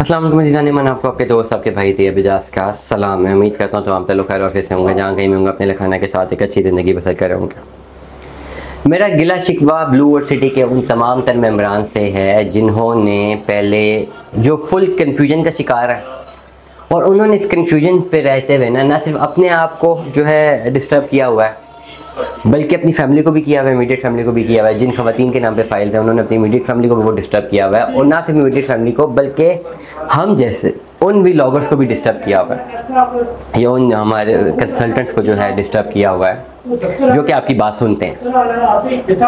अस्सलाम वालेकुम अज़ीज़ान, मन आपको आपके दोस्त आपके भाई थे बिजाज का सलाम है। उम्मीद करता हूँ तो आप लोग खैर ऑफिस से होंगे, जहाँ कहीं मैं होंगे अपने लिखाना के साथ एक अच्छी ज़िंदगी बसर कर रहे होंगे। मेरा गिला शिकवा ब्लू वर्ल्ड सिटी के उन तमाम तर मेम्बरान से है जिन्होंने पहले जो फुल कन्फ्यूजन का शिकार है और उन्होंने इस कन्फ्यूजन पे रहते हुए ना सिर्फ अपने आप को जो है डिस्टर्ब किया हुआ है, बल्कि अपनी फैमिली को भी किया हुआ है, इमीडिएट फैमिली को भी किया हुआ है। जिन खवातीन के नाम पे फाइल्स हैं उन्होंने अपनी इमीडिएट फैमिली को भी वो डिस्टर्ब किया हुआ है, और ना सिर्फ इमीडिएट फैमिली को बल्कि हम जैसे उन व्लॉगर्स को भी डिस्टर्ब किया हुआ है, या उन हमारे कंसल्टेंट्स को जो है डिस्टर्ब किया हुआ है, जो कि आपकी बात सुनते हैं,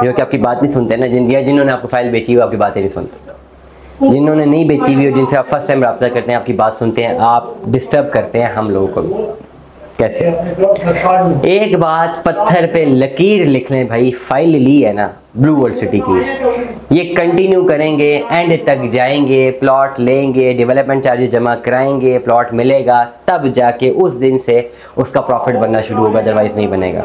जो कि आपकी बात नहीं सुनते ना, जिन्होंने आपको फाइल बेची हुई आपकी बातें नहीं सुनते, जिन्होंने नहीं बेची हुई और जिनसे आप फर्स्ट टाइम रब्ता करते हैं आपकी बात सुनते हैं, आप डिस्टर्ब करते हैं हम लोगों को भी। कैसे? एक बात पत्थर पे लकीर लिख लें भाई, फाइल ली है ना ब्लू वर्ल्ड सिटी की, ये कंटिन्यू करेंगे, एंड तक जाएंगे, प्लॉट लेंगे, डेवलपमेंट चार्जेस जमा कराएंगे, प्लॉट मिलेगा, तब जाके उस दिन से उसका प्रॉफिट बनना शुरू होगा, अदरवाइज नहीं बनेगा।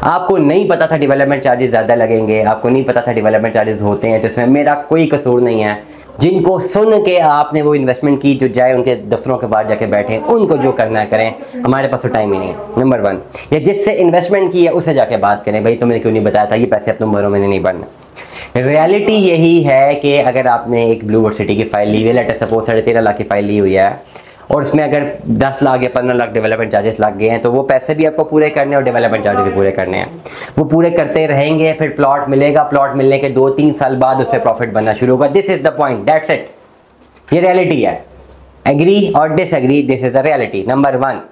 आपको नहीं पता था डेवलपमेंट चार्जेस ज़्यादा लगेंगे, आपको नहीं पता था डेवलपमेंट चार्जेस होते हैं, तो इसमें मेरा कोई कसूर नहीं है। जिनको सुन के आपने वो इन्वेस्टमेंट की, जो जाए उनके दफ्तरों के बाहर जाके बैठे, उनको जो करना है करें, हमारे पास तो टाइम ही नहीं है, नंबर 1। या जिससे इन्वेस्टमेंट की है उससे जाके बात करें, भाई तुमने क्यों नहीं बताया था ये पैसे अब तुम भरो, मैंने नहीं भरना। रियलिटी यही है कि अगर आपने एक ब्लू वर्ल्ड सिटी की फाइल ली हुई है, लेटर सपोज 13.5 लाख की फाइल ली हुई है, और उसमें अगर 10 लाख या 15 लाख डेवलपमेंट चार्जेस लग गए हैं, तो वो पैसे भी आपको पूरे करने और डेवलपमेंट चार्जेस भी पूरे करने हैं। वो पूरे करते रहेंगे, फिर प्लॉट मिलेगा, प्लॉट मिलने के 2-3 साल बाद उस पर प्रॉफिट बनना शुरू होगा। This is the point, that's it. ये रियलिटी है। एग्री और disagree, this is the reality, number 1।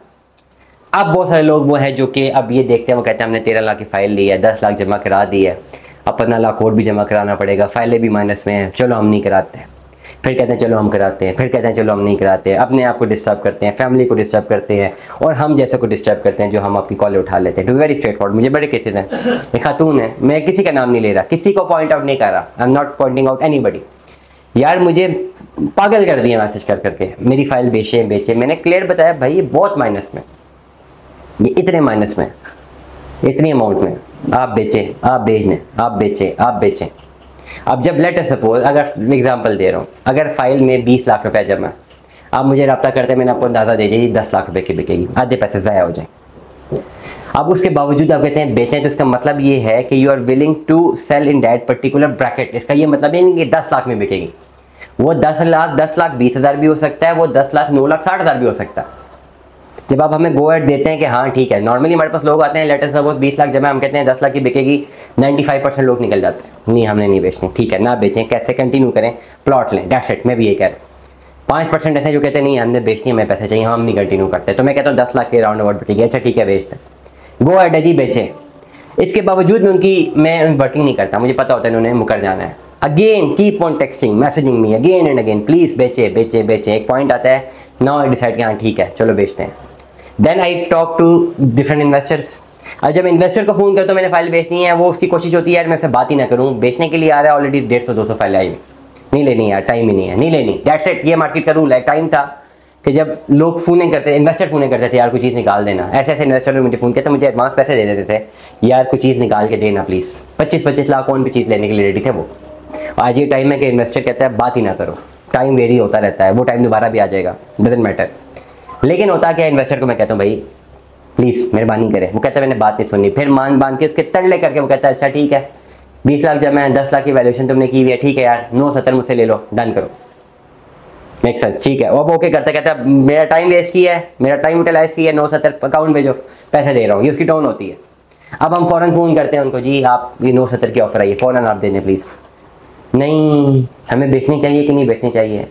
अब बहुत सारे लोग वो हैं जो कि अब ये देखते हैं, वो कहते हैं हमने 13 लाख की फाइल ली है, 10 लाख जमा करा दी है, अब 15 लाख और भी जमा कराना पड़ेगा, फाइलें भी माइनस में हैं, चलो हम नहीं कराते हैं। फिर कहते हैं चलो हम कराते हैं, फिर कहते हैं चलो हम नहीं कराते, अपने आप को डिस्टर्ब करते हैं, फैमिली को डिस्टर्ब करते हैं, और हम जैसे को डिस्टर्ब करते हैं जो हम आपकी कॉल उठा लेते हैं। टू वेरी स्ट्रेट फॉरवर्ड, मुझे बड़े केसेस हैं। एक खातून है, मैं किसी का नाम नहीं ले रहा, किसी को पॉइंट आउट नहीं कर रहा, I am not pointing out anybody. यार मुझे पागल कर दिया मैसेज कर करके, मेरी फाइल बेचे। मैंने क्लियर बताया भाई ये बहुत माइनस में, ये इतने माइनस में, इतनी अमाउंट में आप बेचें, आप बेचने, आप बेचें। अब जब लेटर सपोज, अगर एग्जांपल दे रहा हूँ, अगर फाइल में 20 लाख रुपए जमा, आप मुझे रब्ता करते हैं, मैंने आपको अंदाज़ा दे दिया 10 लाख रुपए की बिकेगी, आधे पैसे ज़ाया हो जाए। अब उसके बावजूद आप कहते हैं बेचें, तो इसका मतलब ये है कि you are willing to sell in that particular bracket. इसका ये मतलब नहीं कि 10 लाख में बिकेगी, वो 10 लाख 20 हज़ार भी हो सकता है, वो 10 लाख 9 लाख 60 हज़ार भी हो सकता है। जब आप हमें गो एड देते हैं कि हाँ ठीक है, नॉर्मली हमारे पास लोग आते हैं, लेटर सपोज 20 लाख जमा, हम कहते हैं 10 लाख की बिकेगी, 95% लोग निकल जाते हैं, नहीं हमने नहीं बेचनी, ठीक है ना बेचें, कैसे कंटिन्यू करें, प्लॉट लें, दैट्स इट। मैं भी ये कह रहा हूँ। 5% ऐसे जो कहते हैं नहीं हमने बेचनी, हमें पैसे चाहिए, हम नहीं कंटिन्यू करते, तो मैं कहता हूँ 10 लाख के राउंड अबाउट बिकेगी, अच्छा ठीक है बेचते हैं, गो एड है जी बेचें। इसके बावजूद मैं वर्किंग नहीं करता, मुझे पता होता है इन्होंने मुकर जाना है। Again keep on texting, messaging me again and again, please बेचे। एक पॉइंट आता है, नाउ आई डिसाइड कि हाँ ठीक है चलो बेचते हैं। Then I talk to different investors. अब जब इन्वेस्टर को फ़ोन करता हूँ मैंने फाइल बेचनी है, वो उसकी कोशिश होती है यार मैं से बात ही ना करूँ, बेचने के लिए आ रहा है, ऑलरेडी 150-200 फाइल आई, नहीं लेनी यार, टाइम ही नहीं है, नहीं लेनी, दैट्स इट। ये मार्केट का रूल है। टाइम था कि जब लोग फ़ोन करते, इन्वेस्टर फ़ोन करते थे यार कुछ चीज़ निकाल देना, ऐसे इन्वेस्टर ने मुझे फ़ोन किया तो मुझे एडवांस पैसे दे देते थे, यार कुछ चीज़ निकाल के देना प्लीज़। 25-25 लाख कौन भी चीज़ लेने के लिए रेडी थे वो। आज ये टाइम है कि इन्वेस्टर कहता है बात ही ना करो, टाइम वेरी होता रहता है, वो टाइम दोबारा भी आ जाएगा, डजंट मैटर। लेकिन होता क्या, इन्वेस्टर को मैं कहता हूँ भाई प्लीज़ मेहरबानी करें, वो कहता है मैंने बात नहीं सुनी, फिर मान बांध के उसके तरले करके वो कहता है अच्छा ठीक है 20 लाख जमा है, 10 लाख की वैल्यूएशन तुमने की हुई है, ठीक है यार 970 मुझसे ले लो, डन करो, मेक सेंस, ठीक है। वो ओके करता कहता है मेरा टाइम वेस्ट किया है, मेरा टाइम यूटिलाइज किया है, 970 अकाउंट भेजो, पैसे दे रहा हूँ, ये उसकी टोन होती है। अब हम फ़ौरन फ़ोन करते हैं उनको, जी आप ये 970 की ऑफर आई है, फ़ौरन आप दे दें प्लीज़। नहीं हमें बेचनी चाहिए कि नहीं बेचनी चाहिए,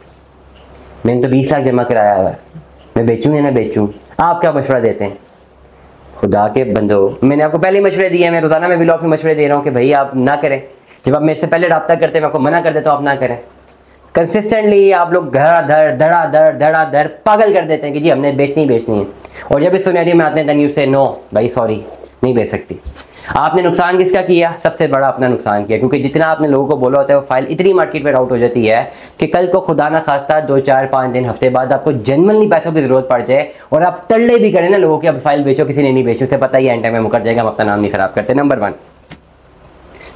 मैंने तो 20 लाख जमा कराया हुआ है, मैं बेचूँ या ना बेचूँ, आप क्या मशवरा देते हैं? खुदा के बंदो, मैंने आपको पहले ही मशवरे दिए हैं, मैं रोज़ाना में व्लॉग में मशवरे दे रहा हूँ कि भाई आप ना करें। जब आप मेरे से पहले रब्ता करते हैं मैं आपको मना कर देता हूँ आप ना करें। कंसिस्टेंटली आप लोग धड़ाधड़ पागल कर देते हैं कि जी हमने बेचनी है, और जब इस सिनेरियो में आते हैं देन यू से नो भाई सॉरी नहीं बेच सकती। आपने नुकसान किसका किया? सबसे बड़ा अपना नुकसान किया, क्योंकि जितना आपने लोगों को बोला होता है वो फाइल इतनी मार्केट में आउट हो जाती है कि कल को खुदा ना खास्ता 2-4-5 दिन हफ्ते बाद आपको जेन्युइनली पैसों की जरूरत पड़ जाए और आप तल्ले भी करें ना लोगों की, अब फाइल बेचो, किसी ने नहीं बेची, उसे पता ही एंड टाइम में मुकर जाएगा, हम अपना नाम नहीं खराब करते, नंबर 1।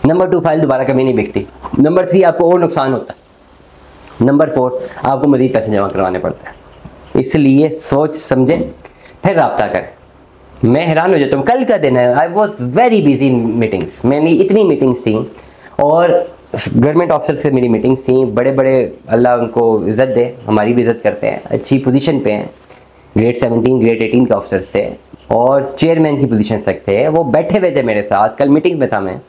नंबर 2, फाइल दोबारा कभी नहीं बिकती। नंबर 3, आपको और नुकसान होता है, नंबर 4, आपको मज़ीद पैसे जमा करवाने पड़ते हैं, इसलिए सोच समझें फिर रब्ता करें। मैं हैरान हो जाता हूँ, कल का दिन है, I was very busy in meetings, मैंने इतनी मीटिंग्स थी और गवर्नमेंट ऑफिसर से मेरी मीटिंग्स थी, बड़े बड़े, अल्लाह उनको इज़्ज़त दे, हमारी भी इज़्ज़त करते हैं, अच्छी पोजीशन पे हैं, ग्रेड 17 ग्रेड 18 के ऑफिसर्स थे और चेयरमैन की पोजीशन तक थे, वो बैठे हुए थे मेरे साथ, कल मीटिंग में था मैं,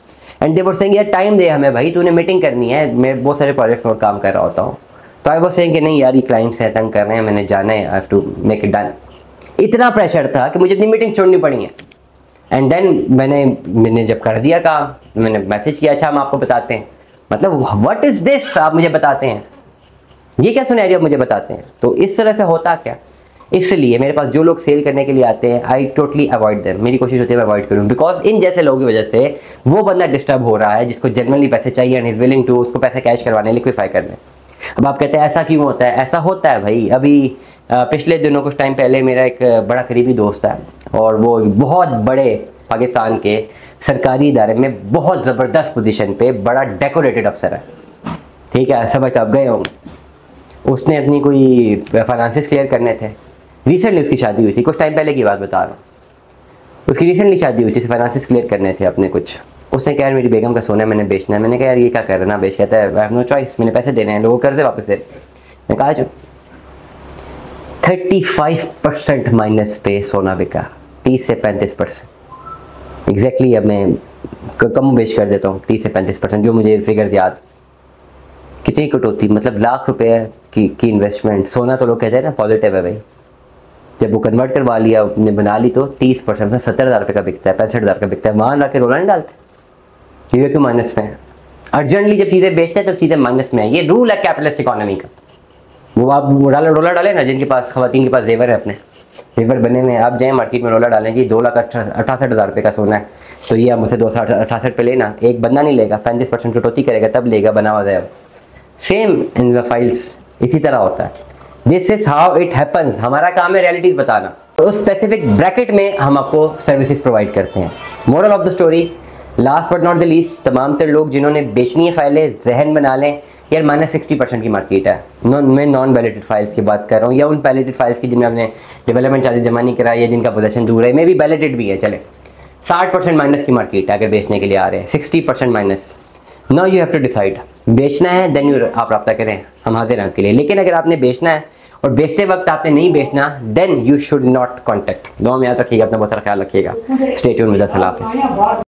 एंड दे वर सेइंग यार टाइम दे हमें भाई, तूने मीटिंग करनी है, मैं बहुत सारे प्रोजेक्ट्स में काम कर रहा होता हूँ, तो आई वॉज सेइंग कि नहीं यार ये क्लाइंट्स हैं, तंग कर रहे हैं, मैंने जाना है, I have to make it done. इतना प्रेशर था कि मुझे अपनी मीटिंग छोड़नी पड़ी है। एंड देन मैंने जब कर दिया काम, मैंने मैसेज किया, अच्छा हम आपको बताते हैं, मतलब व्हाट इज़ दिस, आप मुझे बताते हैं, ये क्या सिनेरियो आप मुझे बताते हैं। तो इस तरह से होता क्या, इसलिए मेरे पास जो लोग सेल करने के लिए आते हैं, आई टोटली अवॉइड देम, मेरी कोशिश होती है मैं अवॉइड करूँ, बिकॉज इन जैसे लोगों की वजह से वो बंदा डिस्टर्ब हो रहा है जिसको जनरली पैसे चाहिए एंड इज़ विलिंग टू उसको पैसे कैश करवाने, लिक्विफाई करने। अब आप कहते हैं ऐसा क्यों होता है, ऐसा होता है भाई। अभी पिछले दिनों कुछ टाइम पहले मेरा एक बड़ा करीबी दोस्त है और वो बहुत बड़े पाकिस्तान के सरकारी इदारे में बहुत ज़बरदस्त पोजीशन पे बड़ा डेकोरेटेड अफसर है, ठीक है, समझ आप गए होंगे। उसने अपनी कोई फाइनेंसेस क्लियर करने थे, रिसेंटली उसकी शादी हुई थी, कुछ टाइम पहले की बात बता रहा हूँ, उसकी रिसेंटली शादी हुई थी, फाइनेंसेस क्लियर करने थे अपने कुछ। उसने कहा यार मेरी बेगम का सोना मैंने बेचना है, मैंने कहा यार ये क्या कर रहा ना बेच, कहता है आई हैव नो चॉइस, मैंने पैसे देने हैं, लोगों कर्जे वापस दे। मैं कहा जो 35% माइनस पे सोना बिका, 30 से 35% एग्जैक्टली। अब मैं कम बेच कर देता हूँ, 30 से 35%, जो मुझे फिगर्स याद। कितनी कटौती, मतलब लाख रुपए की इन्वेस्टमेंट, सोना तो लोग कहते हैं ना पॉजिटिव है भाई, जब वो कन्वर्ट करवा लिया, ने बना ली, तो 30% में 70,000 रुपये का बिकता है, 65,000 का बिकता है, वहाँ ला के रोला नहीं डालते, ये क्यों माइनस में है। अर्जेंटली जब चीज़ें बेचते हैं तो चीज़ें माइनस में है, ये रूल है कैपिटलिस्ट इकोनॉमी का। वो आप रोला डालें ना, जिनके पास, खवातीन के पास जेवर है, अपने जेवर बने हुए हैं, आप जाएँ मार्केट में रोला डालें जी 2,68,000 रुपये का सोना है, तो ये आप मुझसे 268 पे लेना, एक बंदा नहीं लेगा, 35% कटौती करेगा तब लेगा, बना हुआ है। सेम इन द फाइल्स इसी तरह होता है। This is how it happens. हमारा काम है रियलिटीज बताना, तो उस स्पेसिफिक ब्रैकेट में हम आपको सर्विसेज प्रोवाइड करते हैं। Moral of the story, last but not the least, तमाम तर लोग जिन्होंने बेचनी है फाइलें, जहन बना लें यार -60% की मार्केट है। मैं नॉन वैलिडेटेड फाइल्स की बात कर रहा हूँ, या उन वैलिडेटेड फाइल्स की जिनमें आपने डेवलपमेंट चार्जेस जमा नहीं कराया या जिनका पोजेशन दूर है, मे भी वैलिडेटेड भी है, चले 60% माइनस की मार्केट है अगर बेचने के लिए आ रहे हैं, 60% minus. Now you have to decide, बेचना है देन यू आप रब्ता करें, हम हाजिर हैं आपके लिए। लेकिन अगर आपने बेचना है और बेचते वक्त आपने नहीं बेचना, then you should not contact. दुआ में याद रखिएगा, अपना बहुत सारा ख्याल रखिएगा। स्टे ट्यून्ड विद अस, अल्लाह हाफ़िज़।